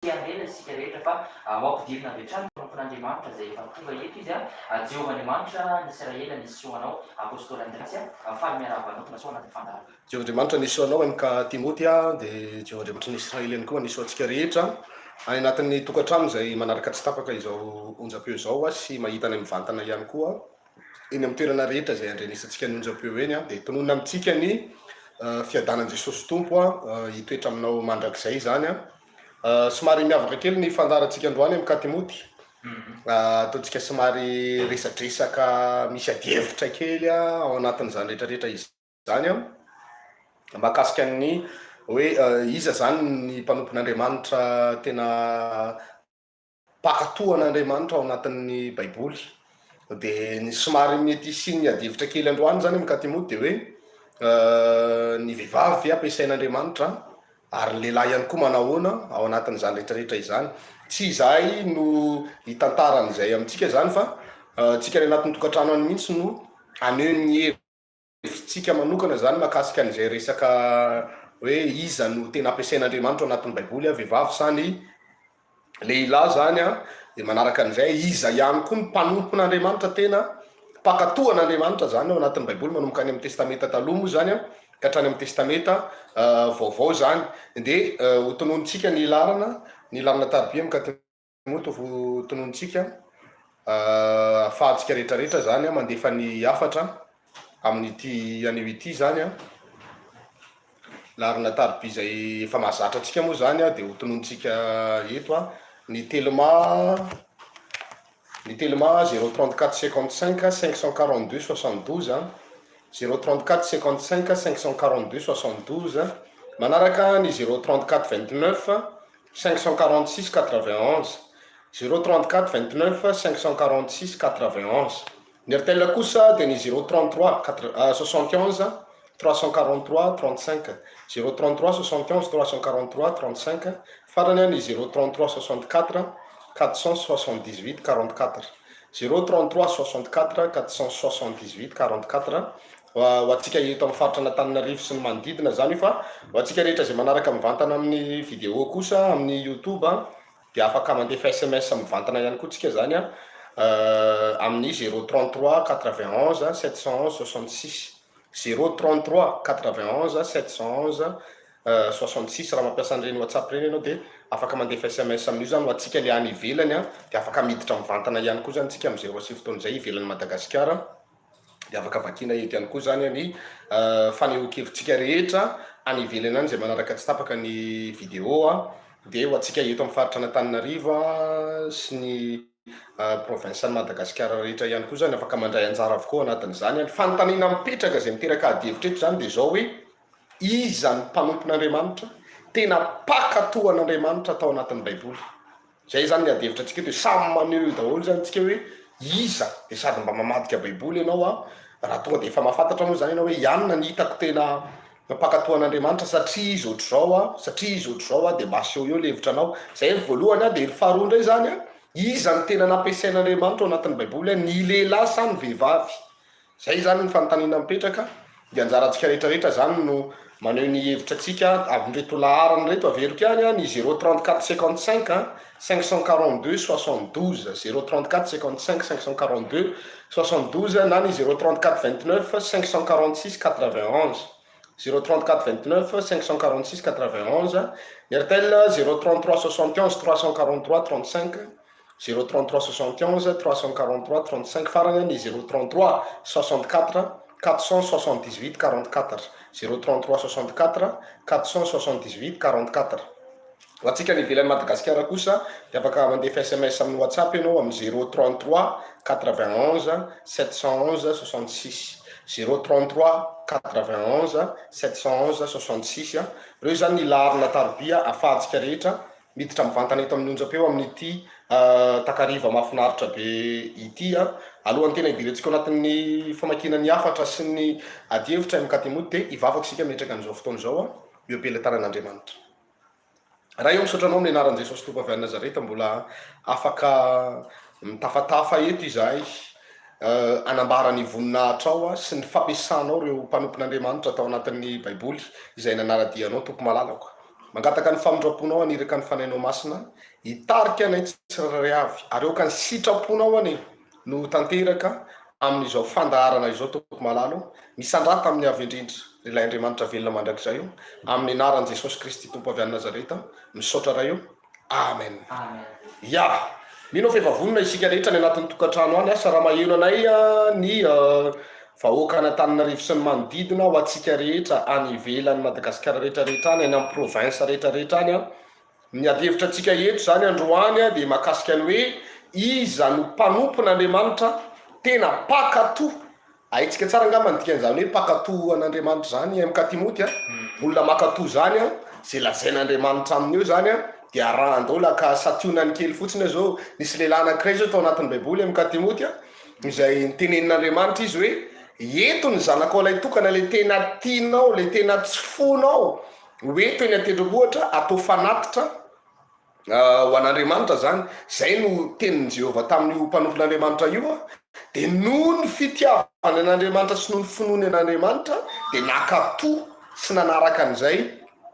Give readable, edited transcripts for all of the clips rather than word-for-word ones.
Tianrena isika rehetra fa mampidirina avy hatrany tompon'Andriamanitra izay efa tonga eto izy Jehovahandriamanitra ny Israela nisoanao apôstôly Andreasy faly miarabanao tonga soa anaty fandarana. Jehovahandriamanitra nisoanao amika Timoty dia Jehovahandriamanitra ny Israely ihany koa nisoantsika rehetra any anatin'ny tokantrano izay manaraka tsy tapaka izao onjam-peo izao sy mahita any amin'ny vantana ihany koa eny amin'ny toerana rehetra izay andrenesantsika ny onjam-peo eny dia tononona amintsika ny fiadanan Jesosy Tompo hitoetra aminao mandrakizay zany somary miavaka kely ny fandarantsika androany amin'ny Timoty ataontsika somary resadresaka misy adievitra kely ao anatin'izany rehetrarehetra izany makasika ny hoe iza zany ny mpanompon'Andriamanitra tena pakatohan'Andriamanitra ao anatin'ny Baiboly dia ny somary mety sy ny adievitra kely androany zany amin'ny Timoty dia hoe ny vehivavy ampiasain'Andriamanitra ary ny lehilahy ihany koa manahoana ao anatin'izany rehetrarehetra izany. Tsy izay no hitantaran'izay amintsika zany fa tsika ny anatin'ny tokantrano any mihitsy no aneho ny hevitsika manokana zany makasika an'izay resaka hoe iza no tena ampiasain'Andriamanitra ao anatin'ny Baiboly vehivavy sa ny lehilahy zany dia manaraka an'izay iza ihany koa ny mpanompon'Andriamanitra tena pakatohan'Andriamanitra zany ao anatin'ny Baiboly manomboka any amin'ny testamenta taloha moa zany ka hatrany amin'ny testamenta vaovao zany dia hotonontsika ny larana taribia amin'ny Timoty ho tonontsika ahafahantsika rehetrarehetra zany mandefa ny hafatra amin'ity anio ity zany larina taribia izay efa mahazatra antsika moa zany dia hotonontsika eto ny telema 034 55 542 72 034 55 542 72 manaraka ny 034 29 546 91 034 29 546 91 ny RTL kosa dia ny 033 71 343 35 033 71 343 35 farany ny 033 64 478 44 033 64 478 44 ho atsika eto amin'ny faritra Antananarivo sy ny manodidina zany fa ho atsika rehetra izay manaraka mivantana amin'ny vidéo kosa amin'ny YouTube dia afaka mandefa SMS mivantana ihany koa tsika zany amin'ny 033 91 711 66 033 91 711 66 raha mampiasa an'ireny WhatsApp reny ianao dia afaka mandefa SMS amin'io zany ho atsika le any ivelany dia afaka miditra mivantana ihany koa zany tsika amin'ny 06 fotoan'izay ivelan'ny Madagasikara dia afaka vakina eto ihany koa zany ny fanehoan-kevitsika rehetra any ivelany any izay manaraka tsy tapaka ny vidéo dia ho atsika eto amin'ny faritra Antananarivo sy ny province ny Madagasikara rehetra ihany koa zany afaka mandray anjara avokoa anatin'izany fanontaniana mipetraka izay miteraka adievitra eto zany dia zao hoe iza ny mpanompon'Andriamanitra tena pakatohan'Andriamanitra atao anatin'ny Baiboly. Zay zany ny adievitra antsika hoe samy maneho daholo zany tsika hoe iza dia sady mba mamadika Baiboly ianao raha tonga dia efa mahafantatra moa zany ianao hoe ianona ny hitako tena pakatohan'Andriamanitra satria izy ohatr' zao dia mba aseho eo le hevitranao. Zay ny voalohany dia ny faharoa indray zany iza ny tena nampiasain'Andriamanitra ao anatin'ny Baiboly ny lehilahy sa ny vehivavy. Zay zany ny fanontaniana mipetraka dia anjarantsika rehetrarehetra zany no maneho ny hevitra atsika amin'reto laharany reto averiko ihany ny 034 55 542 72 034 55 542 72 na ny 034 29 546 91 034 29 546 91 ny RTL 033 71 343 35 033 71 343 35 farany ny 033 64 478 44 033 64 478 44 ho atsika ny ivelan'ny Madagasikara kosa dia afaka mandefa SMS amin'ny WhatsApp ianao amin'ny 033 91 711 66 033 91 711 66 reo zany ny larina taribia ahafahantsika rehetra miditra mivantana eto amin'ny onjam-peo amin'ity takariva mahafinaritra be ity alohan'ny tena idirantsika anatin'ny famakinany hafatra sy ny adievitra amin'ny Timoty dia hivavaka isika metraka an'izao fotoana izao eo am-pelantanan'Andriamanitra. Raha eo misotranao amin'ny anaran'i Jesosy Tompo avy any Nazareta mbola afaka mitafatafa eto izahay anambara ny voninahitra ao sy ny fampiasanao reo mpanompon'Andriamanitra atao anatin'ny Baiboly izay nanaradianao tompo malalako. mangataka ny famondraponao aniraka ny fanainao masina hitarika anay tsiraray avy ary eo ka ny sitraponao ane no tanteraka amin'izao fandaharana izao toko malalo misandrata amin'ny avy indrindra ilay Andriamanitra velona mandrakizay io amin'ny anaran'i Jesosy Kristy tompo avy any Nazareta misaotra raha io amen. Ya mino fa efa vonona isika rehetra ny anatin'ny tokantrano any asa raha maheno anay ny vahoaka Antananarivo sy ny manodidina ho antsika rehetra any ivelan'ny Madagasikara rehetrarehetra any amin'ny province rehetrarehetra any ny adihevitra antsika eto zany androany dia mahakasika ny hoe iza no mpanompon'Andriamanitra tena pakato aitsika tsara angamba ny dikan'izany hoe pakato an'Andriamanitra zany MK Timoty olona makato zany zay lazain'Andriamanitra aminy eo zany dia arahan-daola ka sationany kely fotsiny zao nisy lehilahy anankiray zao tao anatin'ny baiboly MK Timoty izay nitenenin'Andriamanitra izy hoe eto ny zanakao ilay tokana le tena tianao le tena tsy fonao hoe toy ny atendrombohitra atao fanatitra ho an'Andriamanitra zany zay no tenin'i Jehova tamin'io mpanompon'Andriamanitra io dia noho ny fitiavany an'Andriamanitra sy noho ny finoany an'Andriamanitra dia nakato sy nanaraka an'izay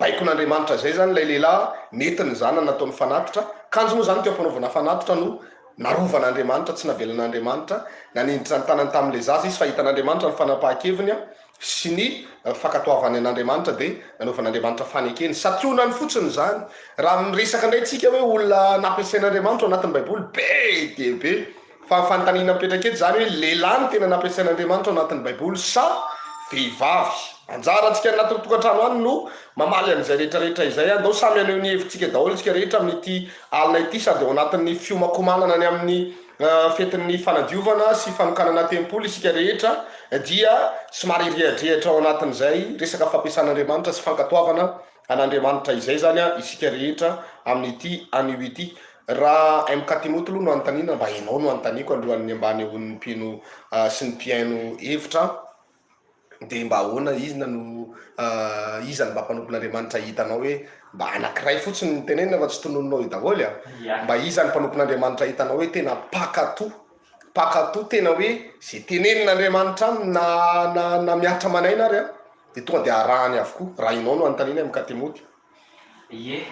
baikon'Andriamanitra zay zany lay lehilahy netiny zany nataony fanatitra kanjo moa zany teo ampanaovana fanatitra no narovan'Andriamanitra tsy navelan'Andriamanitra naninditra ny tanany tamin'ilay zaza izy fa hitan'Andriamanitra ny fanapahan-keviny sy ny fakatoavany an'Andriamanitra dia nanaovan'Andriamanitra fanekeny sationany fotsiny zany raha miresaka indray tsika hoe olona nampiasain'Andriamanitra ao anatin'ny baiboly be dia be fa fanontaniana mipetraka eto zany hoe lehilahy ny tena nampiasain'Andriamanitra ao anatin'ny baiboly sa vehivavy anjara antsika anatin'ny tokantrano any no mamaly an'izay rehetrarehetra izay andao samy aneo ny hevitsika daholo tsika rehetra amin'ity alina ity sady ao anatin'ny fiomakomanana ny amin'ny fetin'ny fanadiovana sy fanokanana tempoly isika rehetra dia somary rihadrehatra ao anatin'izay resaka fampiasan'Andriamanitra sy fankatoavana an'Andriamanitra izay zany isika rehetra amin'ity anio ity raha MK Timoty aloha no anontaniana mba hainao no anontaniko alohan'ny ambany ehon'ny mpino sy ny mpiaino hevitra dia mba ahoana izina no izany mba mpanompon'Andriamanitra hitanao hoe mba anankiray fotsiny ny tenenina fa tsy tononinao io daholo mba izany mpanompon'Andriamanitra hitanao hoe tena pakato tena hoe zay tenenin'Andriamanitra na miatra manaina ary dia tonga dia arahany avokoa raha inao no anontaniana MK Timoty. Ie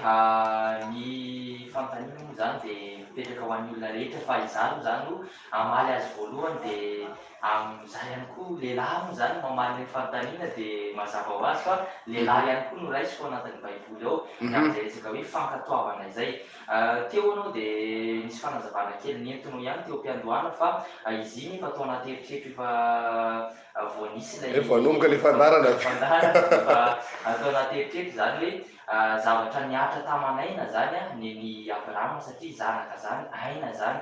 ny fanontaniana moa zany dia mipetraka ho an'ny olona rehetra fa izany zany no amaly azy voalohany dia amin'izay ihany koa lehilahy moa zany mamaly ny fanontaniana dia mazava ho azy fa lehilahy ihany koa no raisy fo anatin'ny baiboly ao amin'izay resaka hoe fankatoavana izay teo anao dia nisy fanazavana kely nentinao ihany teo am-piandohana fa izy iny efa atao anaty eritreritro efa voanisy ilay efa nomboka le fandarana fa atao anaty eritreritro zany hoe zavatra niatra tamanaina zany ny Abrahama satria zanaka zany aina zany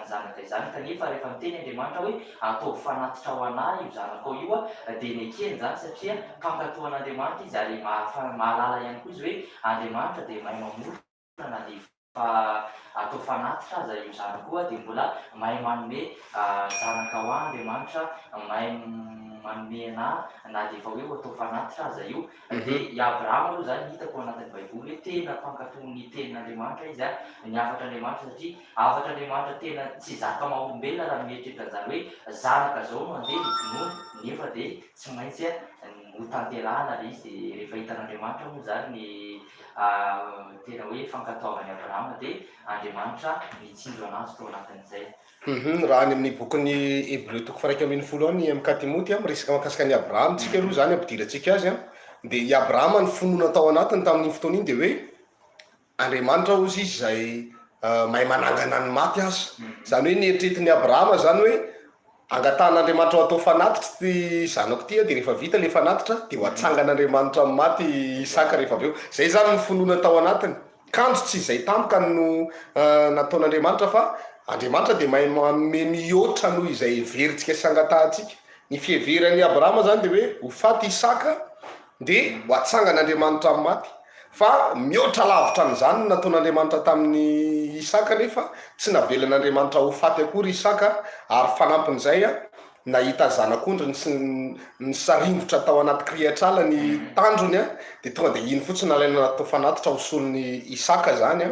zanaka izany kanefa rehefa miteny Andriamanitra hoe ataovy fanatitra ho anahy io zanakao io dia nekeny zany satria fankatohan'Andriamanitra izy ary mahalala ihany koa izy hoe Andriamanitra dia mahay mamorona na dia fa atao fanatitra aza io zanako dia mbola mahay manome zanaka ho ahy Andriamanitra mahay manome anahy na dia efa hoe atao fanatitra aza io dia i Abrahama aloha zany hitako anatin'ny baiboly hoe tena mpankatohony tenin'Andriamanitra izy ny afatr'Andriamanitra satria afatr'Andriamanitra tena tsy zaka maha-olombelona raha mieritreritra an'izany hoe zanaka zao no andeha hitonoana nefa dia tsy maintsy ho tanterahana le izy dia rehefa hitan'Andriamanitra moa zany ny tena hoe fankatoavany Abrahama dia Andriamanitra mitsinjo anazy tao anatin'izay. Raha any amin'ny bokin'ny Hébreu toko faraika ambin'ny folo any MK Timoty miresaka mahakasika ny Abrahama tsika aloha zany ampidirantsika azy dia i Abrahama ny finoana tao anatiny tamin'iny fotoana iny dia hoe Andriamanitra ozy izy zay mahay manangana ny maty azy zany hoe nieritretin'ny Abrahama zany hoe angatan'Andriamanitra ho atao fanatitra ty zanako ty dia rehefa vita le fanatitra dia ho atsangan'Andriamanitra amin'ny maty Isaka rehefa avy eo zay zany ny finoana tao anatiny kanjo tsy izay tampoka no nataon'Andriamanitra fa Andriamanitra dia mahay manome mihoatra noho izay veritsika sy angatahantsika ny fiheveran'ny Abrahama zany dia hoe ho faty Isaka dia ho atsangan'Andriamanitra amin'ny maty fa mihoatra lavitra n'izany nataon'Andriamanitra tamin'ny Isaka nefa tsy navelan'Andriamanitra ho faty akory Isaka ary fanampin'izay nahita zanak'ondry ny saringotra tao anaty krihatr'ala ny tandrony dia tonga dia iny fotsiny nalaina natao fanatitra ho solon'ny Isaka zany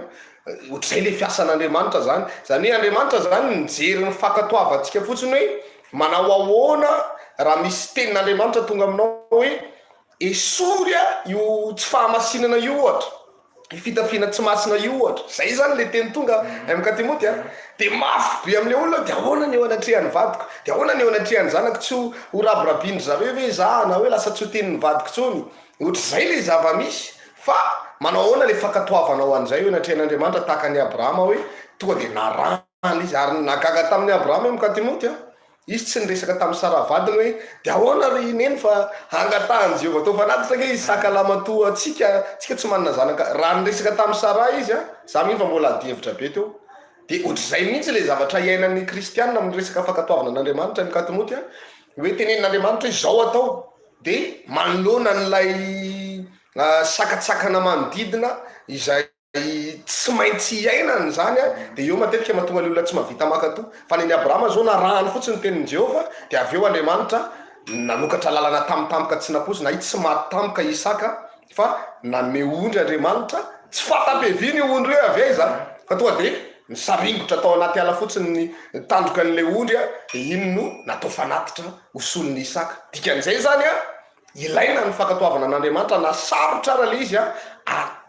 ohatr'izay le fiasan'Andriamanitra zany hoe Andriamanitra zany nijery ny fankatoavantsika fotsiny hoe manao ahoana raha misy tenin'Andriamanitra tonga aminao hoe esory io tsy fahamasinana io ohatra fitafina tsy masina io ohatra zay zany le teny tonga amika Timoty de mafy be am'le olona de ahoana ny eo anatrehan'ny vadiko de ahoana ny eo anatrehan'ny zanako tsy ho rabirabindry zareo hoe za na hoe lasa tsy ho tenin'ny vadiko tsony ohatr'izay le zava-misy fa manao ahoana le fankatoavanao an'izay eo anatrehan'Andriamanitra tahaka ny Abrahama hoe tonga de narana izy ary nagaga tamin'ny Abrahama amika Timoty izy tsy niresaka tamin'ny Sara vadiny hoe de ahoana ry neny fa angatahany Jehovah tao fanatitra ke izy sakalamato tsika tsy manana zanaka raha niresaka tamin'ny Sara izy za mihitsy fa mbola adihevitra be teo de ohatr'izay mihitsy le zavatra iainan'ny kristianina amin'ny resaka fankatoavana an'Andriamanitra amika Timoty hoe tenenin'Andriamanitra hoe zao atao de manoloana n'lay sakatsakana manodidina izay tsy maintsy iainany zany de eo matetika mahatonga le olona tsy mahavita makato fa neny Abrahama zao narahany fotsiny ny tenin'ny Jehovah de avy eo Andriamanitra nanokatra lalana tampotampoka tsy naposina i tsy matampoka Isaka fa nanome ondry Andriamanitra tsy fatapeviny ondry hoe avy aiza fa tonga de nisaringotra tao anaty ala fotsiny ny tandroka n'le ondry de iny no natao fanatitra hosolon'ny Isaka dikan'izay zany ilaina ny fankatoavana an'Andriamanitra na sarotra ara le izy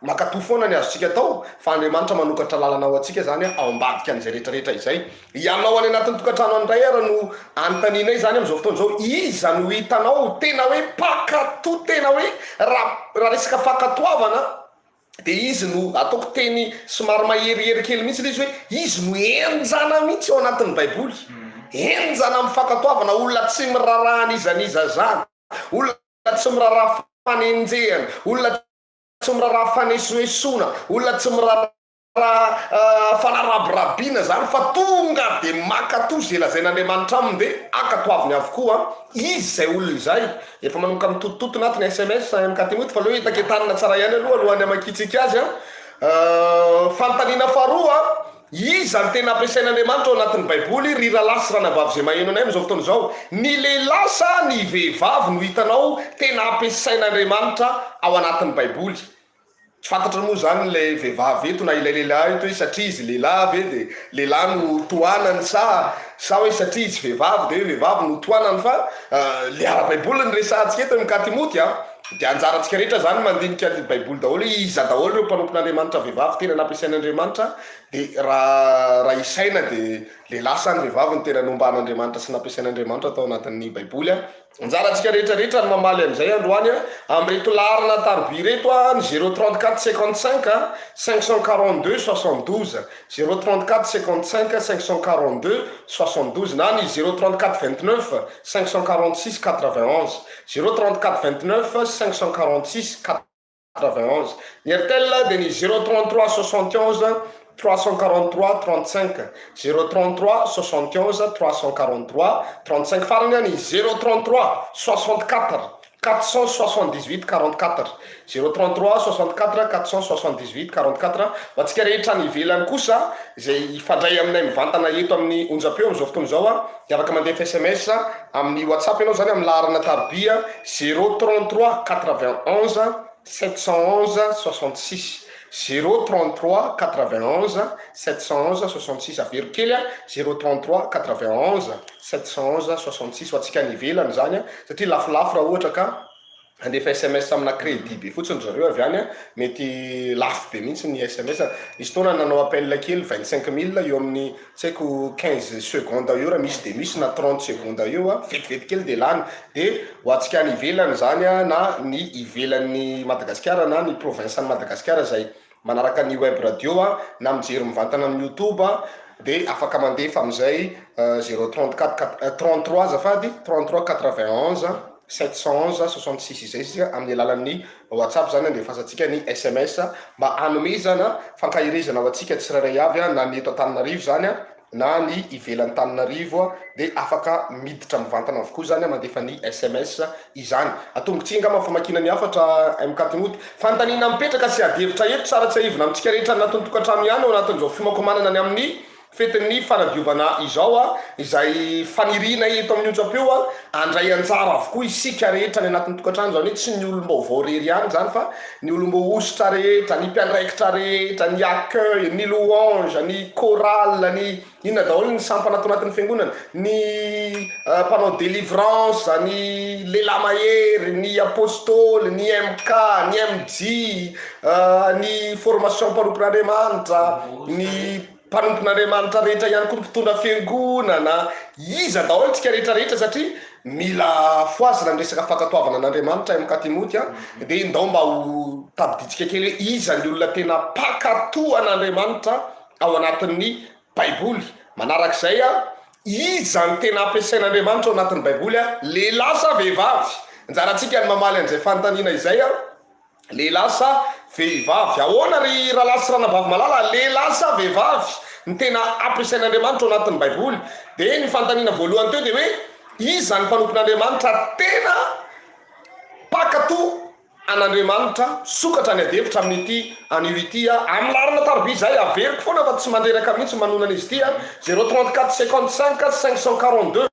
makato foana ny azontsika tao fa Andriamanitra manokatra lalana ho antsika zany ao ambadika an'izay rehetrarehetra izay ianao any anatin'ny tokantrano andray ara no anontanianay zany am'izao fotoana zao iza no hitanao tena hoe pakato tena hoe raha resaka fankatoavana de izy no ataoko teny somary maherihery kely mihitsy le izy hoe izy no enjana mihitsy ao anatin'ny baiboly enjana amin'ny fankatoavana olona tsy mirarahana izaniza zany olona tsy miraraha fanenjehana olona tsy miraraha fanesoesona olona tsy miraraha fanarabirabina zany fa tonga de makato zay lazain'Andriamanitra aminy de akatoaviny avokoa izy zay olona izay efa manomboka mitotototona atiny SMS amika Timoty fa le hitan-ketanina tsara ihany aloha alohany amakitsika azy fanontaniana faharoa iza ny tena ampiasain'Andriamanitra ao anatin'ny baiboly ry rahalasy sy ranavavy zay maheno anay am'izao fotoana zao ny lehilahy sa ny vehivavy no hitanao tena ampiasain'Andriamanitra ao anatin'ny baiboly tsy fantatra moa zany le vehivavy eto na ilay lehilahy eto hoe satria izy lehilahy de lehilahy no toanany sa hoe satria izy vehivavy de hoe vehivavy no toanany fa le ara-baiboly ny resantsika eto amika Timoty de anjarantsika rehetra zany mandinika ny baiboly daholo iza daholo reo mpanompon'Andriamanitra vehivavy tena nampiasain'Andriamanitra de raha isaina de lehilahy sa ny vehivavy ny tena nomban'Andriamanitra sy nampiasain'Andriamanitra atao anatin'ny baiboly anjarantsika rehetrarehetra ny mamaly am'izay androany am'reto larina taroby reto ny 034 55 542 72 034 55 542 72 na ny 034 29 546 91 034 29 546 91 ny Airtel de ny 033 71 343 35 033 71 343 35 farany ny 033 64 478 44 033 64 478 44 vatsika rehetra ny ivelany kosa zay ifandray aminay mivantana eto amin'ny onjapeo am'izao fotoana zao de afaka mandefa SMS amin'ny WhatsApp ianao zany amin'ny laharana tarobia 033 91 711 66 033 91 711 66 avery kely 033 91 711 66 ho atsika ny ivelany zany satria lafilafo raha ohatra ka andefa SMS amina crédit be fotsiny zareo avy any mety lafo be mihitsy ny SMS izy tona nanao appel kely 25 000 eo amin'ny tsy haiko 15 secondes eo raha misy de misy na 30 secondes eo vetivety kely de lany de ho atsika ny ivelany zany na ny ivelan'ny Madagasikara na ny province ny Madagasikara zay manaraka ny web radio na mijery mivantana amin'ny YouTube de afaka mandefa am'izay 034 33 zafady 33 91 711 66 izay sika amin'ny alalan'ny WhatsApp zany andefasantsika ny SMS mba hanomezana fankahirezana ho atsika tsirairay avy na ny eto Antananarivo zany na ny ivelan'ny Antananarivo de afaka miditra mivantana avokoa zany mandefa ny SMS izany atombokitsinga mafamakinany hafatra MK Timoty fantanina mipetraka sy adihevitra eto tsara tsy aivina amintsika rehetra anatin'ny tokantrano ihany ao anatin'izao fiomakomanana ny amin'ny fetin'ny fanadiovana izao a izay fanirina eto amin'ny onjam-peo a andray anjara avokoa isika rehetra ny anatin'ny tokantrano zany hoe tsy ny olom-baovao rery ihany zany fa ny olom-baositra rehetra ny mpiandraikitra rehetra ny accueil ny louange ny chorale ny inona daholo ny sampy anato anatin'ny fiangonana ny mpanao délivrance ny lela mahery ny apôstôly ny mk ny mg ny formation mpanompon'andriamanitra ny mpanompon'andriamanitra rehetra ihany koa mpitondra fiangonana iza daholo tsika rehetrarehetra satria mila foazina ny resaka fankatoavana an'andriamanitra mk Timoty a dia ndao mba ho tabiditsika kely hoe iza ny olona tena mpakatoa an'andriamanitra ao anatin'ny baiboly manarak'izay a iza ny tena ampiasain'andriamanitra ao anatin'ny baiboly a lehilahy sa vehivavy njaratsika ny mamaly an'izay fanontaniana izay a lehilahy sa vehivavy ahoana ry rahalahy sy ranabavy malala lehilahy sa vehivavy ny tena ampiasain'andriamanitra ao anatin'ny baiboly dia ny fanontaniana voalohany teo dia hoe iza ny mpanompon'andriamanitra tena mpakato an'andriamanitra sokatra ny adevitra amin'ity anio ity a amin'ny larina taroby zay averiko foana fa tsy mandreraka mihitsy manonana izy ity a 034 55 542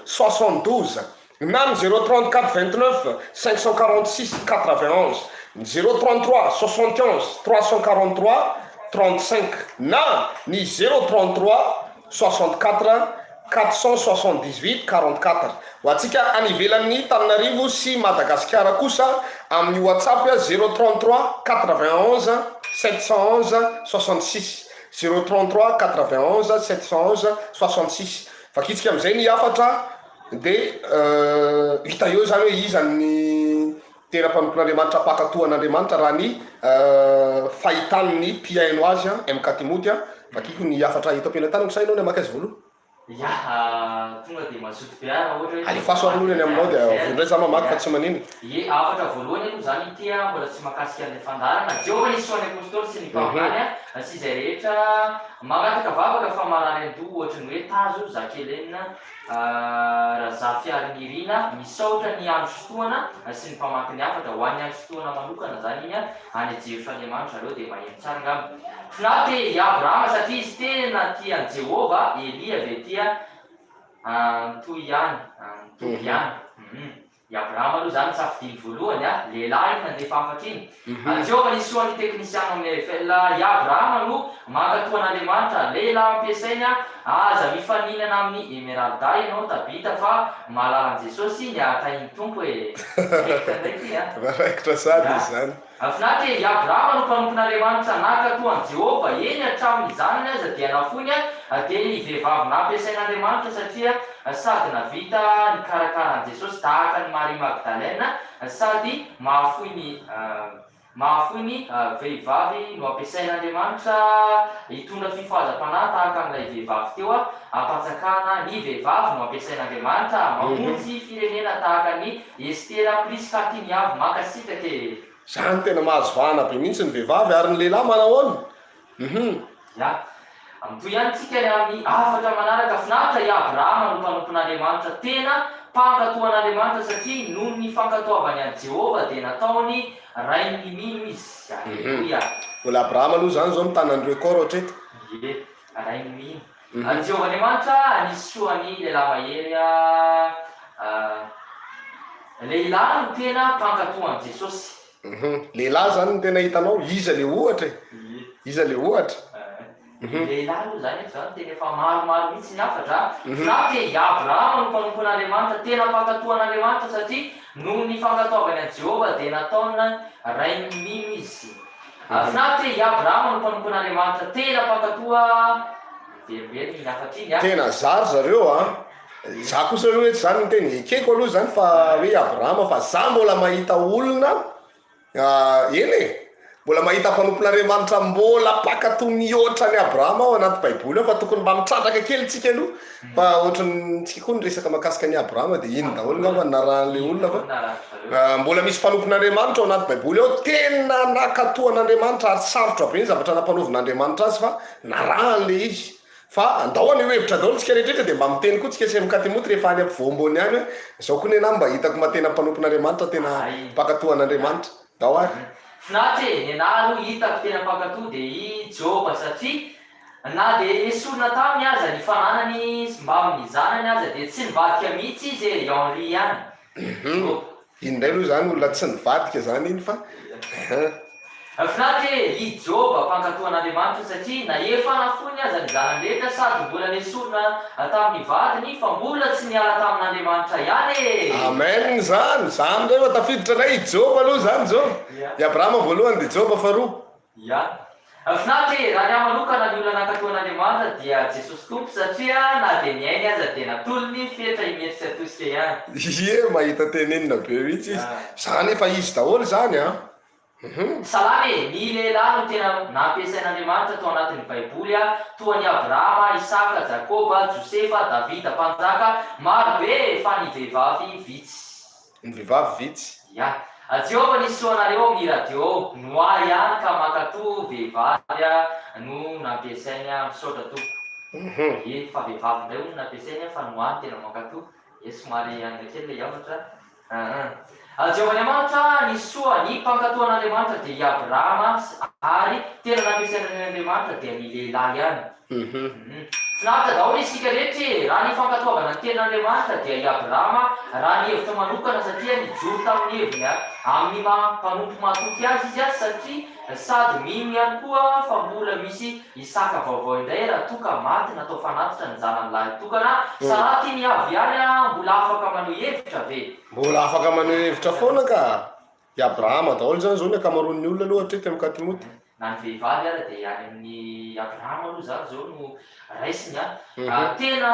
72 na ny 034 29 546 91 033 71 343 35 na ny 033 64 478 44 ho atsika anivelan'ny Tananarivo sy Madagasikara kosa amin'ny WhatsApp 033 91 711 66 033 91 711 66 fakitsika amin'izay ny afatra dia hita eo zany hoe iza ny tena mpanompon'andriamanitra mpakatoa an'andriamanitra raha ny fahitan'ny mpiaino azy mk Timoty fakiko ny afatra hita am-pianatany sa ianao ny amaky azy voaloha tonga dia mazoto be ara ohatra hoe alefaso amin'olony aminao dia vondray za mamaky fa tsy manino ye afatra voalohany aloha zany ity a mbola tsy mahakasika an'ilay fandarana jehovah nisoany apôstôly sy ny mpamany a sy izay rehetra magnataka vavaka fa marary an-do ohatrany hoe tazo zakelenina raha fiarinirina misaotra ny andro fotoana sy ny mpamaky ny afatra ho an'ny andro fotoana manokana zany iny a any Jerosalemandro zareo dia maheno tsara ngamba finaty Abrahama satria izy tena tian'i Jehovah Elia ve tia toy ihany toy ihany i Abrahama aloha zany safidiny voalohany a lehilahy nandefa afatra iny Jehovah nisoany teknisiano amin'ny FL i Abrahama aloha mankatoa an'andriamanitra lehilahy ampiasainy aza mifaninana amin'ny emeralda ianao tabita fa mahalala an' Jesosy ny atainy tompo e ndraiky maraikitra sady izy zany finaty i Abrahama no mpanompon'andriamanitra nakatoa an' Jehovah eny hatramin'ny zanany aza dia nafony dia ny vehivavy nampiasain'andriamanitra satria sady navita ny karakara an' Jesosy tahaka ny Marie Magdalena sady mahafoy ny vehivavy no ampiasain'andriamanitra hitondra fifahazam-panahy tahaka amin'ilay vehivavy teo ampatsakana ny vehivavy no ampiasain'andriamanitra mamonjy firenena tahaka ny Estera Priskatiny avy makasitraka zany tena mahazo vahana be mihitsy ny vehivavy ary ny lehilahy manao ya amin'itoy ihany tsika ny amin'ny afatra manaraka finaritra i Abrahama no mpanompon'andriamanitra tena mpankatoan'andriamanitra satria noho ny fankatoavany an' Jehovah dia nataony rainy mino izy aleluia mbola Abrahama aloha zany zao mitanandreo akao raha otrety ye rainy mino Jehovah Andriamanitra nisoany lehilahy mahery lehilahy no tena mpankatoa an' Jesosy lehilahy zany no tena hitanao iza le ohatra iza le ohatra lehilahy aloha zany zany tena efa maromaro mihitsy ny afatra finaty i Abrahama no mpanompon'andriamanitra tena mpankatoa an'andriamanitra satria noho ny fankatoavany an' Jehovah dia nataona rainy mino izy finaty i Abrahama no mpanompon'andriamanitra tena mpankatoa veribery ny afatra iny tena zary zareo za kosa aloha ety zany tena ekeko aloha zany fa hoe Abrahama fa za mbola mahita olona eny mbola mahita mpanompon'andriamanitra mbola mpakato mihoatra ny Abrahama ao anaty baiboly ao fa tokony mba mitrandraka kely tsika aloha fa ohatrany tsika koa ny resaka mahakasika ny Abrahama dia iny daholo ngamba narahan'le olona fa mbola misy mpanompon'andriamanitra ao anaty baiboly ao tena nakatoan'andriamanitra ary sarotra be ny zavatra nampanaovan'andriamanitra azy fa narahan'le izy fa andao any hevitra daholo tsika rehetrarehetra dia mba miteny koa tsika sy mk Timoty rehefa any ampivoambony any hoe zao koa nena mba hitako matena mpanompon'andriamanitra tena mpakatoan'andriamanitra dao ary finaty ny anahy aloha hitako tena mpakatoa dia i Jehovah satria na dia esorina taminy aza ny fananany mba amin'ny zanany aza dia tsy nivadika mihitsy izy Henri ihany. Indray aloha zany olona tsy nivadika zany iny fa finaritra i Joba mpankatoan'Andriamanitra satria na efa nafony aza ny zanany rehetra sady mbola nesorina tamin'ny vadiny fa mbola tsy niala tamin'Andriamanitra ihany e. Amen zany rehefa tafiditra anay i Joba aloha zany zao. I Abrahama voalohany dia Joba faharoa. Ya. Finaritra raha ny ahy manokana ny olona nankatoan'Andriamanitra dia Jesosy Tompo satria na dia niainy aza dia natolony fetra imetsika atosika ihany. Mahita tenenina be mihitsy izy. Zany efa izy daholo zany a. Salamy, ny lehilahy no tena nampiasain'Andriamanitra tao anatin'ny Baiboly toa ny Abrahama, Isaka, Jakoba, Josefa, Davida mpanjaka marobe fa ny vehivavy vitsy. Ny vehivavy vitsy. Ya. Jehova nisoanareo amin'ny radio no ahy ihany ka mankatoa vehivavy no nampiasainy misaotra tompo. Fa vehivavy indray no nampiasainy fa no ahy tena mankatoa. Somary any kely le javatra. Jehovah'Andriamanitra nisoa ny mpankatoan'Andriamanitra dia i Abrahama ary tena nampiasain'Andriamanitra dia ny lehilahy ihany. Finaritra daholo isika rehetra raha ny fankatoavana ny ten'Andriamanitra dia i Abrahama raha ny hevitra manokana satria nijoro tamin'ny heviny amin'ny mpanompo mahatoky azy izy satria sady mino ihany koa fa mbola misy Isaka vaovao indray raha toka maty natao fanatitra ny zanany lahy tokana saraty ny avy ihany mbola afaka maneho hevitra ve. Mbola afaka maneho hevitra foana ka i Abrahama daholo zany zao ny akamaroan'ny olona aloha hatrety amin'ny Katimoty. Na ny vehivavy ara dia any amin'ny Abrahama aloha zany zao no raisiny tena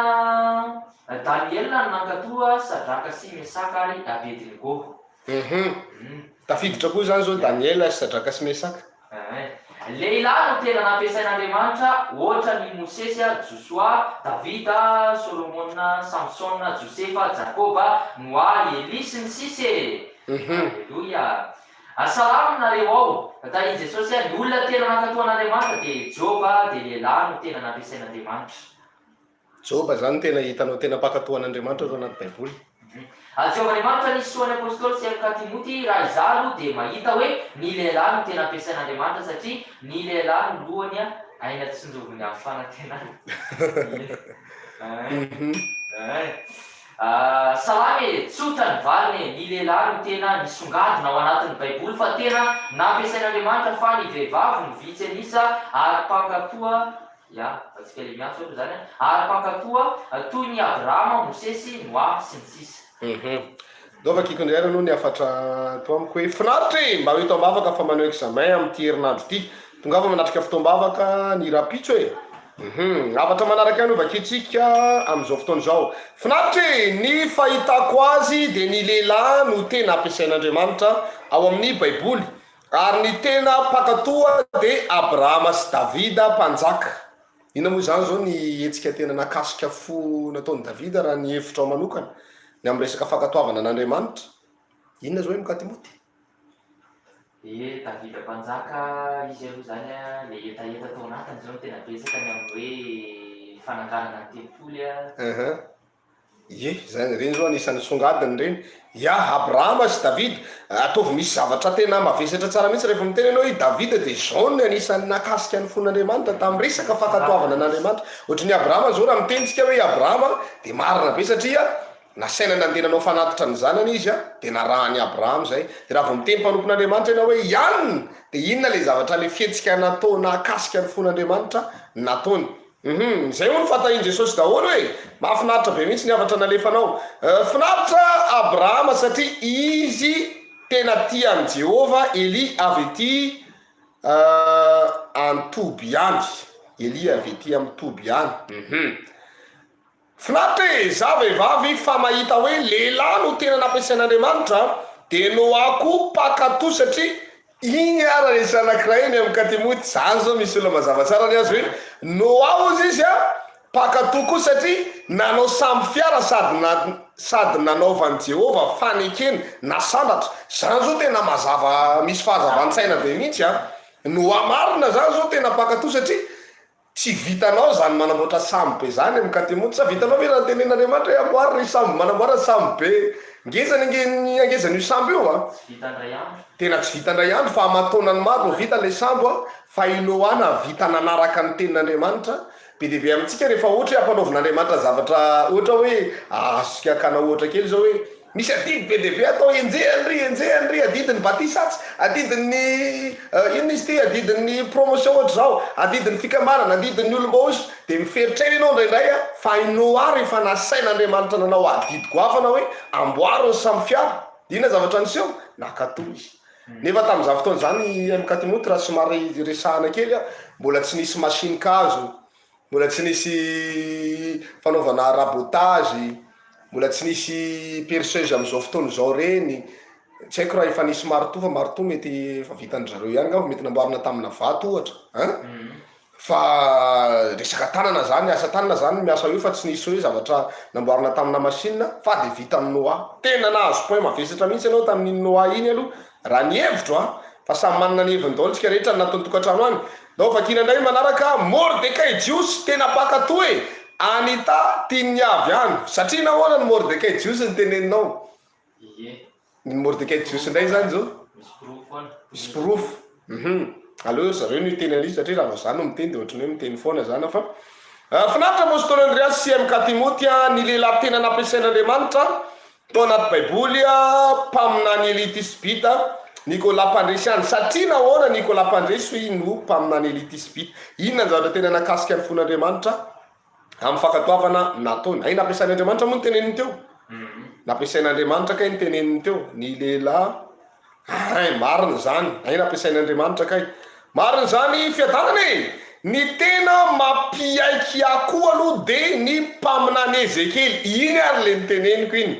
Daniela no nankatoa Sadraka sy Mesaka ary Abednego. Tafiditra koa zany zao Daniela sy Sadraka sy Mesaka. Lehilahy no tena nampiasain'Andriamanitra ohatra ny Mosesy, Joshua, Davida, Solomona, Samsona, Josefa, Jakoba, Noa, Eli sy ny sisa. Alleluia. Salamo nareo ao ta i Jesosy ny olona tena nankatoan'Andriamanitra dia Joba dia lehilahy no tena nampiasain'Andriamanitra. Joba zany tena hitanao tena mpankatoan'Andriamanitra tao anaty Baiboly. Jehovah'Andriamanitra nisoany apôstôly sy amin'ny Katimoty raha izalo dia mahita hoe ny lehilahy no tena ampiasain'Andriamanitra satria ny lehilahy no lohany aina tsinjoviny amin'ny fanantenana. Salamy tsotra ny valiny ny lehilahy no tena nisongadina ao anatin'ny Baiboly fa tena nampiasain'Andriamanitra fa ny vehivavy no vitsy anisa ary mpankatoa atsika le miantso ohatra zany ary mpankatoa toy ny Abrahama, Mosesy, Noa sy ny sisa. Dova kikondray aloha ny afatra to amiko hoe finaritra mba hoe toam-bavaka fa maneho examen amin'ity herinandro ity tonga fa manatrika fotoam-bavaka ny rapitso afatra manaraka any ovakitsika amin'izao fotoana izao. Finaritra ny fahitako azy dia ny lehilahy no tena ampiasain'Andriamanitra ao amin'ny Baiboly ary ny tena mpankatoa dia Abrahama sy Davida mpanjaka. Ina moa zany zao ny hetsika tena nakasika fo nataony Davida raha ny hevitra ao manokana ny amin'ny resaka fankatoavana an'Andriamanitra. Inona zao mikati moty? Davida mpanjaka izy aloha zany le hetaheta tao anatiny zao no tena betsaka ny amin'ny hoe fananganana ny tempoly zany reny zao anisan'ny songadiny reny. Abrahama sy Davida ataovy misy zavatra tena mavesatra tsara mihitsy rehefa miteny ianao hoe Davida dia zao no anisan'ny nakasika ny fon'Andriamanitra tamin'ny resaka fankatoavana an'Andriamanitra. Ohatran'ny Abrahama zao raha mitentsika hoe Abrahama dia marina be satria nasaina nandenanao fanatitra ny zanany izy dia narahany Abrahama zay. Dia raha vao miteny mpanompon'Andriamanitra ianao hoe ianona dia inona le zavatra le fihetsika natao nakasika ny fon'Andriamanitra nataony. Zay hono fatahin Jesosy daholo hoe mahafinaritra be mihitsy ny avatra nalefanao. Finaritra Abrahama satria izy tena tian'i Jehova. Eli avy ety antoby any. Eli avy ety amin'ny toby any. Finaritra za vehivavy fa mahita hoe lehilahy no tena nampiasain'Andriamanitra dia Noako mpankatoa satria igny ara resy anankiray ny amin'ny Katimoty. Zany zao misy olona mazava tsara ny azy hoe Noa ozy izy mpankatoa koa satria nanao samby fiara sady nanaovan'i Jehova fanekeny nasandatra. Zany zao tena mazava misy fahazavan-tsaina be mihitsy. Noa marina zany zao tena mpankatoa satria tsy vitanao zany manamboatra samby be zany amin'ny katemoty sa vitanao hoe raha tenen'Andriamanitra hoe amboary ny samby manamboara samby be ngezany angezan'io samby io a tena tsy vitandray andro fa amatonany maro no vita le sambo a fa inoana vita nanaraka ny tenin'Andriamanitra be dehibe amintsika rehefa ohatra hoe ampanaovin'Andriamanitra zavatra ohatra hoe asikakana ohatra kely zao hoe misy adidy be dehibe atao enjehanry adidiny batisatsy adidiny ino izy ty adidiny promotion ohatra zao adidiny fikamarana adidiny olom-baosy de miferitrena ianao ndraindray a fa inoary fa nasain'Andriamanitra nanao adidy goavana hoe amboariny samy fiara ina zavatra niseho nakatoy izy nefa tamin'izany fotoana zany amin'ny katemoty raha somary resahana kely a mbola tsy nisy masinika-kazo mbola tsy nisy fanaovana rabotage mbola tsy nisy perceuse am'izao fotoana zao reny tsy haiko raha efa nisy marteau fa marteau mety efa vitandry zareo ihany ngamba mety namboarina tamina vato ohatra fa resaka tanana zany asa tanana zany miasa io fa tsy nisy hoe zavatra namboarina tamina machine fa de vita amin'ny Noa tena nahazo point mavesatra mihitsy ianao tamin'iny Noa iny aloha raha ny hevitro a fa samy manana ny heviny daholo tsika rehetra natao tokantrano any dao vakina indray manaraka Mordecai Jios tena pakatoa e Anita tiany avy any satria nahoana ny Mordecai Jios ny teneninao ny Mordecai Jios indray zany zao misy proof aleo zareo ny teny an'izy satria raha zany no miteny de ohatrany hoe miteny foana zany fa finaritra apôstôly Andreas sy amin'ny Timoty ny lehilahy tena nampiasain'Andriamanitra tao anaty baiboly mpaminany elitisbita Nicolas Pandresiany satria nahoana Nicolas Pandresy no mpaminany elitisbita inona ny zavatra tena nakasika ny fon'Andriamanitra amin'ny fakatoavana nataony ay nampiasain'Andriamanitra moa ny teneniny teo nampiasain'Andriamanitra kay ny teneniny teo ny lehilahy ay marina zany ay nampiasain'Andriamanitra kay marina zany fiadanana e ny tena mampiaiky akoho aloha de ny mpaminany Ezekely iny ary le niteneniko iny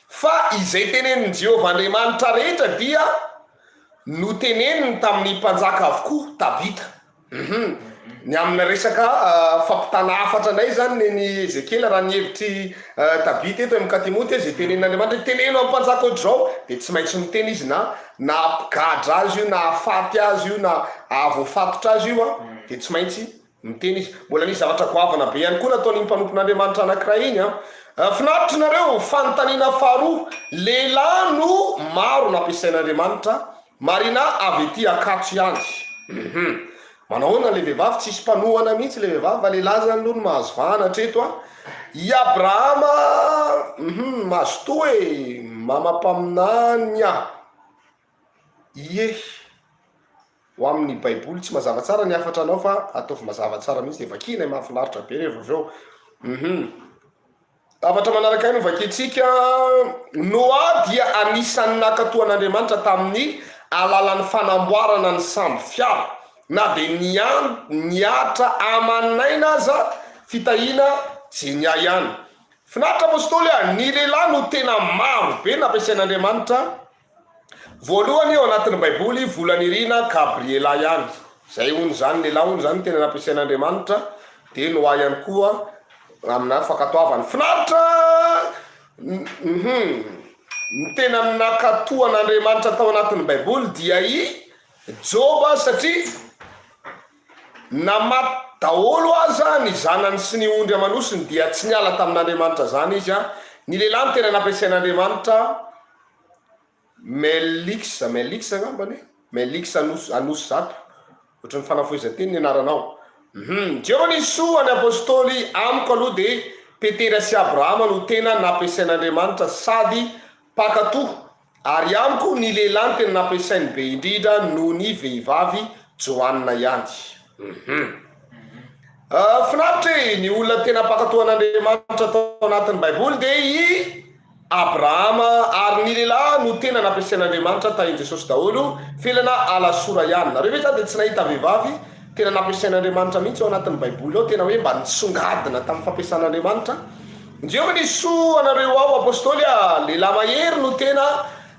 fa izay tenenin' Jehovah Andriamanitra rehetra dia no teneniny tamin'ny mpanjaka avokoa Tabita ny amina resaka fampitana hafatra ndray zany ny Ezekely raha ny hevitry Tabita eto amin'ny Timoty zay tenenin'Andriamanitra teneno amin'ny mpanjaka ohatra zao de tsy maintsy miteny izy na apigadra azy io na afaty azy io na avofatotra azy io a de tsy maintsy miteny izy mbola nisy zavatra goavana be ihany koa nataony mpanompon'Andriamanitra anankiray iny finaritra nareo fanontaniana faharoa lehilahy no maro nampiasain'Andriamanitra marina avy ety Akatso ihany manahoana le vehivavy tsisy mpanohana mihitsy le vehivavy fa lehilahy zany aloha no mahazo vanatra eto i Abrahama mahazo toa e mamampaminany ho amin'ny baiboly tsy mazava tsara ny afatra anao fa ataovy mazava tsara mihitsy de vakina mahafinaritra be rehefa aveo afatra manaraka iny vakitsika Noa dia anisan'ny nakatoan'Andriamanitra tamin'ny alalan'ny fanamboarana ny samby fiara na de niatra amanaina aza fitahina jenya ihany finaritra apôstôly ny lehilahy no tena maro be nampiasain'Andriamanitra voalohany eo anatin'ny baiboly volan'irina Gabriela ihany zay hony zany lehilahy hony zany tena nampiasain'Andriamanitra de Noa ihany koa amina fakatoavany finaritra ny tena nakatoan'Andriamanitra tao anatin'ny baiboly dia Joba satria namaty daholo aza ny zanany sy ny ondry amanosiny dia tsy niala tamin'Andriamanitra zany izy ny lehilahy tena nampiasain'Andriamanitra Melix ngambany Melix anosy zato ohatran'ny fanafoezanteny ny anaranao Jehovah nisoa ny apôstôly amiko aloha de Petera sy Abrahama no tena nampiasain'Andriamanitra sady pakatoho ary amiko ny lehilahy tena nampiasainy be indrindra no ny vehivavy Joanna ihany finaritra ny olona tena pakatohan'Andriamanitra tao anatin'ny baiboly de Abrahama ary ny lehilahy no tena nampiasain'Andriamanitra tahin Jesosy daholo felana alasora ihany nareo ve de tsy nahita vehivavy tena nampiasain'Andriamanitra mihitsy ao anatin'ny baiboly ao tena hoe mba nisongadina tamin'ny fampiasan'Andriamanitra Jehovah nisoa anareo ao apôstôly lehilahy mahery no tena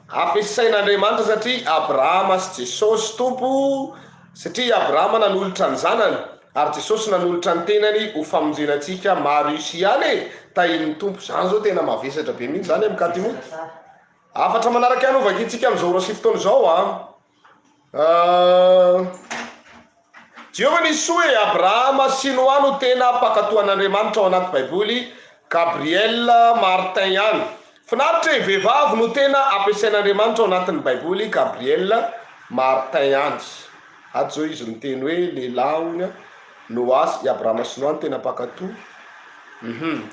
ampiasain'Andriamanitra satria Abrahama sy Jesosy tompo satria Abrahama nanolotra ny zanany ary Jesosy nanolotra ny tenany ho famonjenatsika Marius ihany tahin'ny tompo zany zao tena mavesatra be mihitsy zany amin'ny Timoty afatra manaraka ihany ovakitsika amin'izao roa sy fotoana zao Jehovah nisy hoe Abrahama sy Noa no tena mpakatoan'Andriamanitra ao anaty baiboly, Gabriel, Martin ihany. Finaritra hoe vehivavy no tena ampiasain'Andriamanitra ao anatin'ny baiboly, Gabriel, Martin ihany. Ato zao izy miteny hoe lehilahy honya Noa sy Abrahama sy Noa no tena mpakato.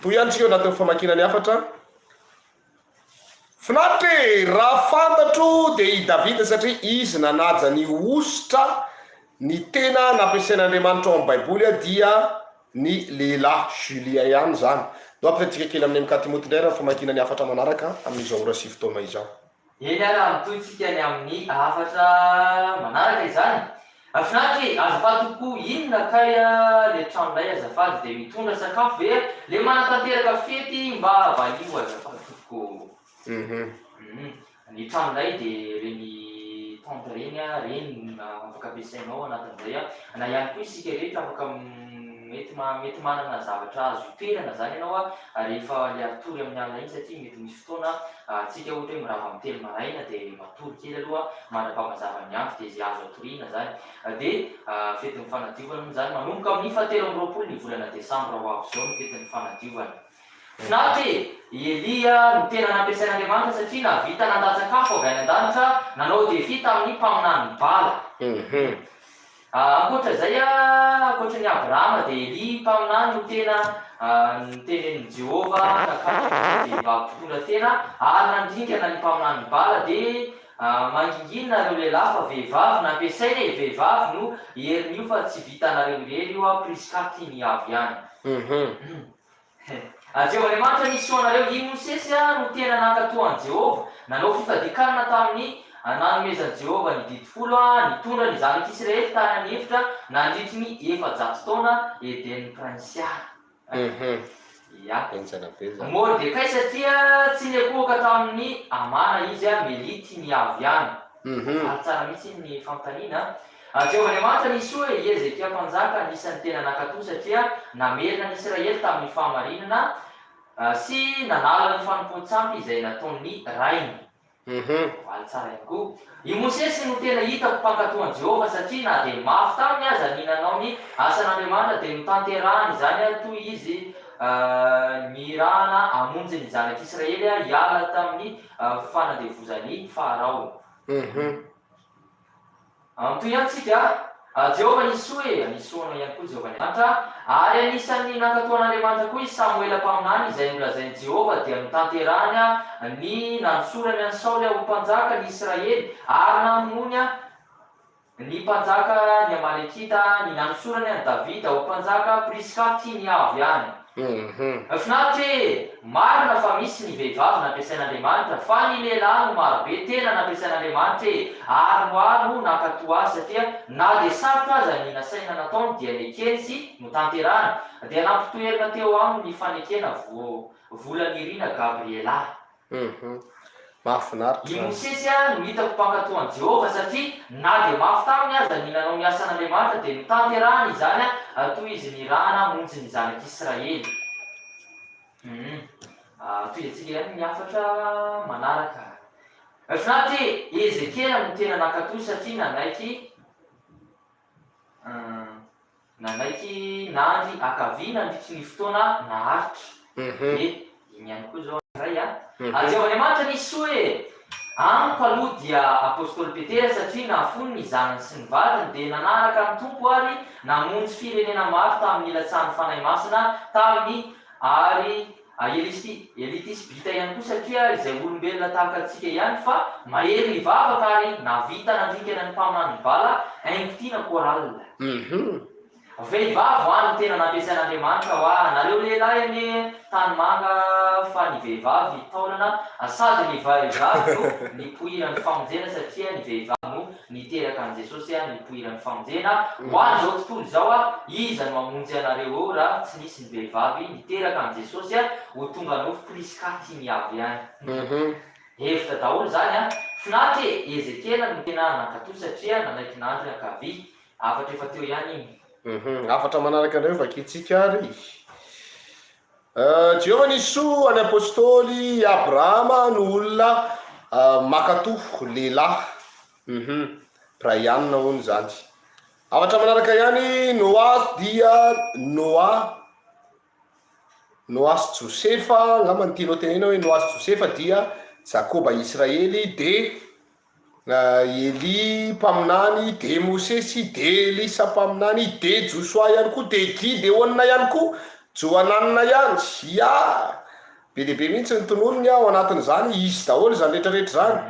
Toy ihany tsika anatin'ny famakinany hafatra. Finaritra hoe raha fantatro dia i Davida satria izy nanaja ny ositra ny tena nampiasain'Andriamanitra ao amin'ny baiboly dia ny lehilahy Julia ihany zany. Do ampitatsika kely amin'ny Timothée indray raha famakinany hafatra manaraka amin'izao ora sy fotoana izao. Eny ara mitohitsika ny amin'ny hafatra manaraka izany. Finaritra azafady tokoa inona kay le tranonay azafady dia mitondra sakafo ve le manatanteraka fety mba valio azafady tokoa. Ny tranonay dia reny tante reny afaka ampiasainao anatin'izay na ihany koa isika rehetra afaka mety manana zavatra azo itoerana zany ianao rehefa le atory amin'ny alina iny satria mety misy fotoana tsika ohatra hoe mirava mitely maraina dia matory kely aloha mandrapamazava ny andro dia izay azo atoriana zany dia fetin'ny fanadiovana moa zany manomboka amin'ny 7 ny volana desambra ho avy zao ny fetin'ny fanadiovana. Finaritra Elia no tena nampiasain'Andriamanitra satria navita nandatsakafo avy any an-danitra nanao dia tamin'ny mpaminany bala. Ankoatra zay ankoatra ny Abrahama dia Elia mpaminany no tena nitenenin'i Jehova nakatony vehivavy mpitondra tena ary nandrinkana ny mpaminany bala dia manginginina reo lehilahy fa vehivavy nampiasainy vehivavy no herin'io fa tsy vitanareo irery io priskaty ny avy ihany. Jehovah-Andriamanitra nisoanareo i Mosesy no tena nankatoan'i Jehova nanao fifadikanana tamin'ny nanomezan'i Jehova ny dity folo nitondra ny zanak'Israely tany amin'ny efitra nandritry ny 700 taona eden'ny prinsiara. Mordecai satria tsy niakohaka tamin'ny amana izy melity ny avy ihany. Ary tsara mihitsy ny fanontaniana. Jehovah-Andriamanitra nisy hoe Ezekia mpanjaka anisan'ny tena nankatoa satria namerina ny Israely tamin'ny fahamarinana sy nanala ny fanompoan-tsampy izay nataon'ny rainy. Valy tsara ihany koa. I Mosesy no tena hitako mpankatoan'i Jehova satria na dia mafy taminy aza ny nanao ny asan'Andriamanitra dia notanterahany izany toy izy mirana amonjy ny zanak'Israely hiala tamin'ny fanadevozan'ny Farao. Toy ihany tsika Jehova nisy hoe nisoana ihany koa Jehovah-Andriamanitra ary anisan'ny nankatoan'Andriamanitra koa izy Samuela mpaminany izay nolazain'i Jehova dia notanterahany ny nanosorany an'i Saoly ho mpanjaka ny Israely ary namonoany ny mpanjaka ny Amalekita ny nanosorany an'i Davida ho mpanjaka priskaty ny avy ihany. Finaritra marina fa misy ny vehivavy nampiasain'Andriamanitra fa ny lehilahy no marobe tena nampiasain'Andriamanitra ary no nankatoa azy satria na dia sarotra aza ny nasaina nataony dia nekeny sy notanterahany dia nampitoerina teo aminy ny fanekena volan'irina Gabriela. I Mosesy no hitako mpankatoan'i Jehova satria na dia mafy taminy aza ny nanao ny asan'Andriamanitra dia notanterahany izany toy izy nirana monjy ny zanak'Israely. Toy antsika ihany ny hafatra manaraka. Finaritra Ezekiela no tena nankatoa satria nanaiky nandry akaviana nandritry ny fotoana naharitra. Iny ihany koa zao iray Jehovah-Andriamanitra nisy hoe amiko aloha dia apôstôly Petera satria nafono ny zanany sy ny vadiny dia nanaraka ny tompo ary namonjy firenena maro tamin'ny ilatsan'ny fanahy masina tamin'ny ary elitisbita ihany koa satria izay olombelona tahaka antsika ihany fa mahery mivavaka ary navita nandrinkana ny mpaminany bala haingo-tiana koralina. Vehivavy no tena nampiasain'Andriamanitra nareo lehilahy ane tanimanga fa ny vehivavy taolana sady ny vehivavy no nipoiran'ny famonjena satria ny vehivavy no niteraka an'i Jesosy nipoiran'ny famonjena ho an'izao tontolo izao iza no mamonjy anareo eo raha tsy nisy ny vehivavy niteraka an'i Jesosy ho tonga nofo priskaty ny avy ihany. Hevitra daholo zany finaritra Ezekiela no tena nankatoa satria nanaiky nandry akavy afatra efa teo ihany iny. Afatra manaraka an'ireo vakitsika ary Jehova niso any apôstôly Abrahama no olona makatofo lehilahy Brianna hono zany. Afatra manaraka ihany Noa dia Noasy Josefa, ngamba tianao tenena hoe Noasy Josefa dia Jakoba Israely, de Eli mpaminany, de Mosesy, de Elisa mpaminany, de Josoa ihany koa, de Gideona ihany koa, Joananina ihany. Ya be dehibe mihitsy ny tononony ao anatin'izany, izy daholo zany rehetrarehetra zany.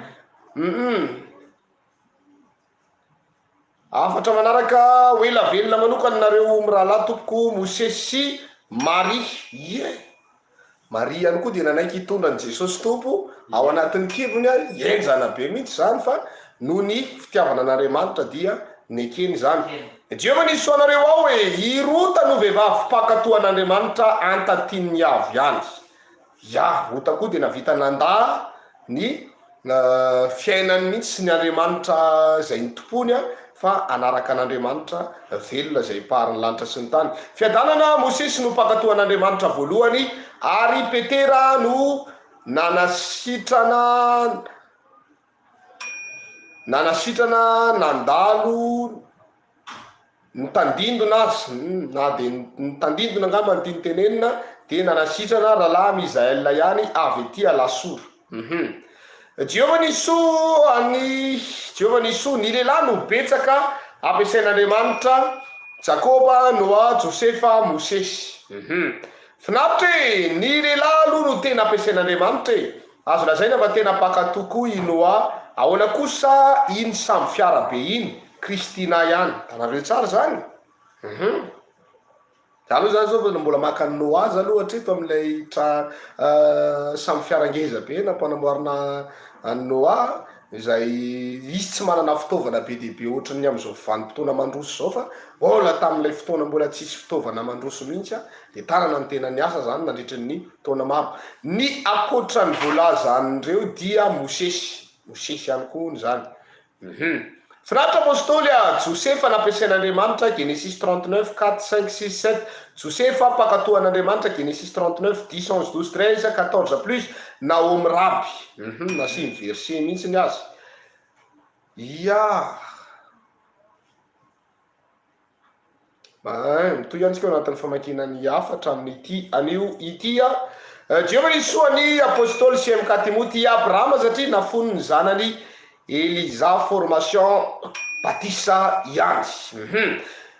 Afatra manaraka hoe lavelona manokana nareo mirahalahy tompoko Mosesy Maria. Ie Maria ihany koa dia nanaiky hitondra an' Jesosy tompo ao anatin'ny kibony a. Enjana be mihitsy zany fa noho ny fitiavana an'Andriamanitra dia nekeny zany. Dieu manisy soanareo ao hoe irota no vehivavy mpakatoan'Andriamanitra antatin'ny avy ihany. Ya ota koa dia navita nanda ny fiainany mihitsy ny Andriamanitra zay ny tompony a, fa anaraka an'Andriamanitra velona zay parin'ny lanitra sy ny tany. Fiadanana Mosesy no mpakatoan'Andriamanitra voalohany, ary Petera no nanasitrana nandalo nitandindona azy na de nitandindona angamba ny tiany tenenina, de nanasitrana rahalahy Misael ihany avy etỳ Lasoro. Jehovah niso ny lehilahy no betsaka ampiasain'Andriamanitra: Jakoba, Noa, Josefa, Mosesy. Finaritra hoe ny lehilahy aloha no tena ampiasain'Andriamanitra e. Azo lazaina fa tena pakatoko i Noa. Ahoana kosa iny samy fiarabe iny Kristina ihany, tanareo tsara zany. Aloha zany zao mbola maka ny Noa azy aloha hatreto amin'ilay samy fiarangeza be nampanamboarana any Noa, izay izy tsy manana fitaovana be dehibe ohatran'ny amin'izao vanim-potoana mandroso zao, fa mbola tamin'ilay fotoana mbola tsisy fitaovana mandroso mihitsy a, de tanana ny tena ny asa zany nandritra ny taona maro. Ny akoatra ny voalaza an'ireo dia Mosesy ihany koa ny zany. Finaritra apôstôly a Josefa nampiasain'Andriamanitra, Genesis 39 4 5 6 7. Josefa pakatoan'Andriamanitra, Genesis 39 10 11 12 13 14 plus. Naomi Raby, nasiny verset mihitsy ny azy. Ya mitoy antsika anatin'ny famakinany afatra amin'ity anio ity a. Jehovah nisoa ny apôstôly CMK Timoty Abrahama satria nafony ny zanany Eliza formation batisa ihany.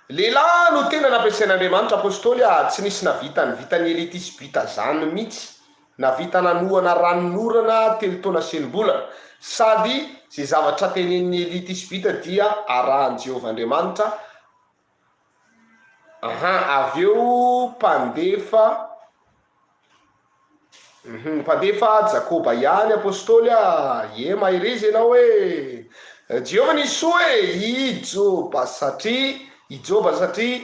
Lehilahy no tena nampiasain'Andriamanitra apôstôly a, tsy nisy vitany elitisbita zany mihitsy, navita nanoana ranonorana 3 taona senimbolana, sady zay zavatra tenen'ny elitisbita dia arahan'i Jehovah Andriamanitra. Avy eo mpandefa Jakoba ihany apôstôly a. Ie mahirizy ianao hoe Jehovah nisoa hoe ijoba satria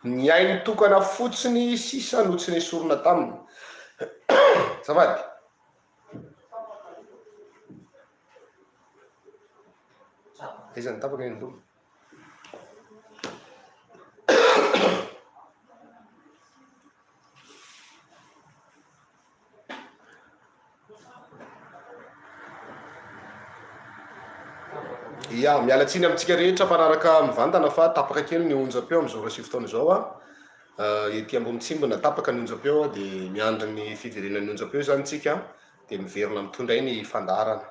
ny ainy tokana fotsiny sisa no tsy nesorona taminy. Zafady izany tapaka ny dolo. Ya mialatsiny amintsika rehetra mpanaraka mivantana fa tapaka kely ny onjam-peo amin'izao rasy fotoana izao a. Ety ambony tsimbona tapaka ny onjam-peo de miandry ny fiverenan'ny onjam-peo zany tsika, de miverina mitondra iny fandarana.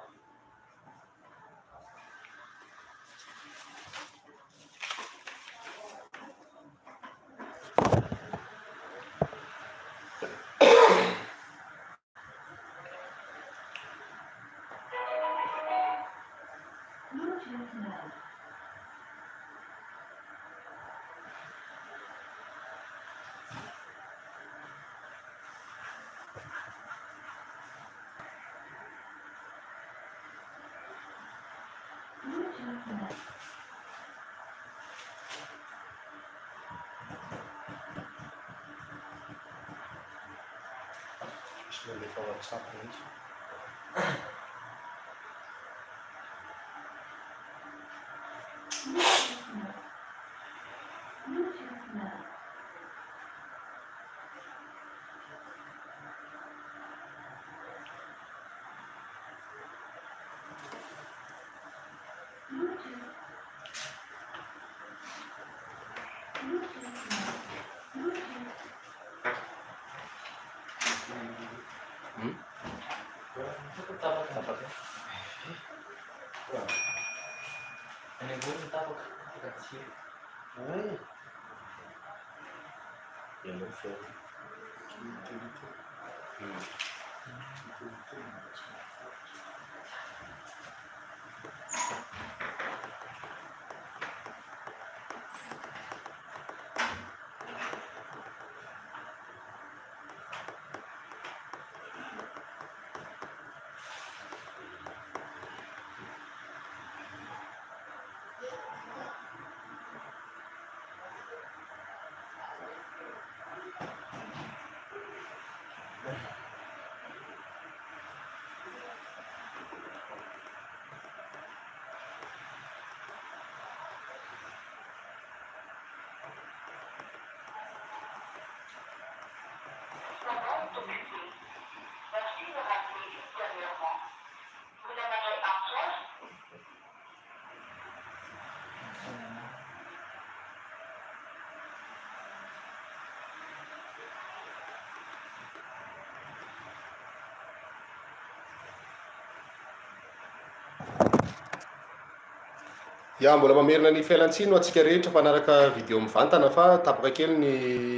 ia mbola mamerina ny fialantsiny no atsika rehetra mpanaraka video mivantana fa tapaka kely ny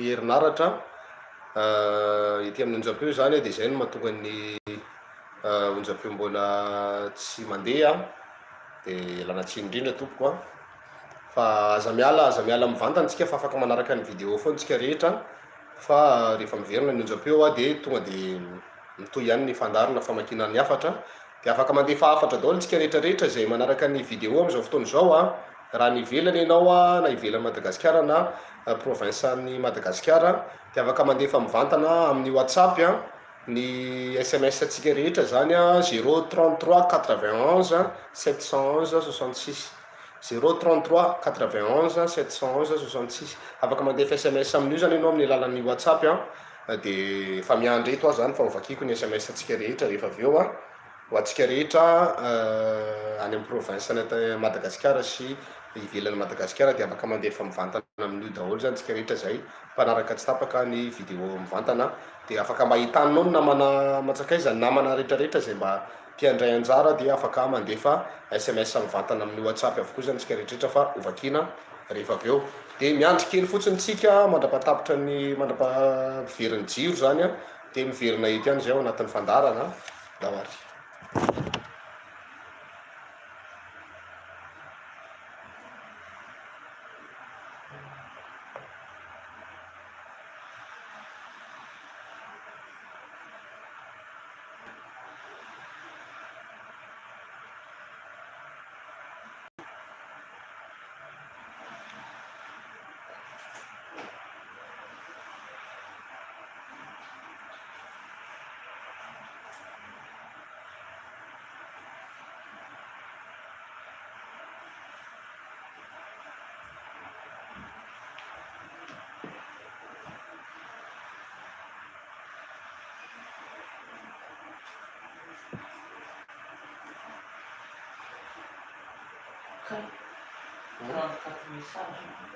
herinaratra ety amin'ny onjam-peo zany dia izay no mahatonga ny onjam-peo mbola tsy mandeha dia lanatsiny indrindra tompoko fa aza miala mivantana tsika fa afaka manaraka ny video foana tsika rehetra fa rehefa miverina ny onjam-peo dia tonga dia mitohy ihany ny fandarona famakina ny afatra dia afaka mandefa afatra daholo tsika rehetrarehetra izay manaraka ny video amin'izao fotoana izao raha ny ivelany ianao na ivelany Madagasikara na province ny Madagasikara dia afaka mandefa mivantana amin'ny WhatsApp ny SMS atsika rehetra zany 033 91 711 66 033 91 711 66 afaka mandefa SMS amin'io zany ianao amin'ny alalan'ny WhatsApp dia efa miandry eto zany fa hovakiko ny SMS atsika rehetra rehefa avy eo ho atsika rehetra any amin'ny province ny Madagasikara sy ivelan'ny Madagasikara dia afaka mandefa mivantana amin'io daholo zany tsika rehetra zay mpanaraka tsy tapaka ny video mivantana dia afaka mba hitanao ny namana matsakaiza ny namana rehetrarehetra zay mba tiandray anjara dia afaka mandefa SMS mivantana amin'ny WhatsApp avokoa zany tsika rehetrarehetra fa hovakina rehefa avy eo dia miandry kely fotsiny tsika mandrapatapitra ny mandrapavirin'ny jiro zany dia miverina eto ihany zay ao anatin'ny fandarana dahary. Durante 4 mensagens.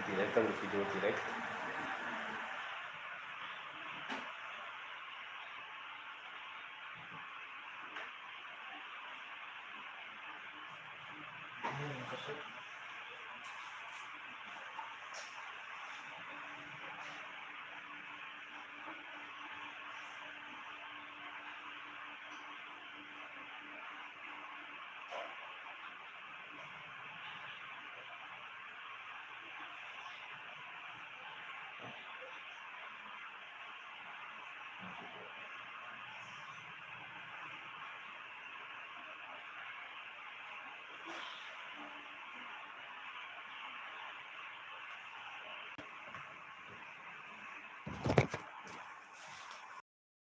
direct amin'ny vidéo direct.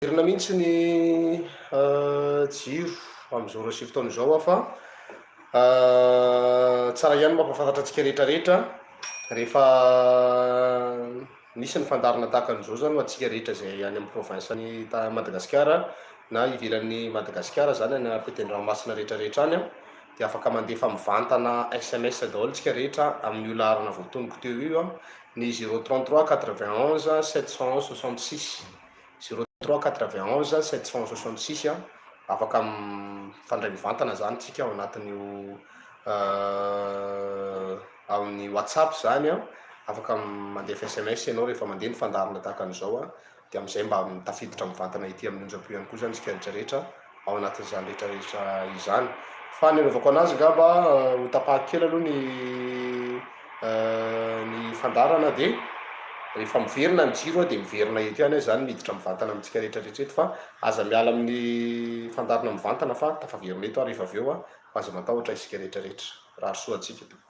Irina mihitsy ny jiro amin'izao resy fotoana izao aho fa tsara ihany mampafantatra antsika rehetrarehetra rehefa nisy ny fandarana tahaka an'izao zany ho antsika rehetra izay any amin'ny province ny Madagasikara na ivelan'ny Madagasikara zany any ampitain-dranomasina rehetrarehetra any dia afaka mandefa mivantana SMS daholo tsika rehetra amin'ny io laharana voatonoko teo io ny 033 91 766 033 91 766 afaka mifandray mivantana zany tsika ao anatin'io amin'ny WhatsApp zany afaka mandefa SMS ianao rehefa mandeha ny fandarana tahaka an'izao dia amin'izay mba mitafiditra mivantana ity amin'ny onjam-peo ihany koa zany tsika rehetrarehetra ao anatin'izany rehetrarehetra izany. Fa ny anaovako anazy ngamba ho tapahako kely aloha ny fandarana dia rehefa miverina ny jiro dia miverina eto ihany zany miditra mivantana amintsika rehetrarehetra eto fa aza miala amin'ny fandarana mivantana fa tafaverina eto rehefa avy eo aza matahotra isika rehetrarehetra raha soa antsika.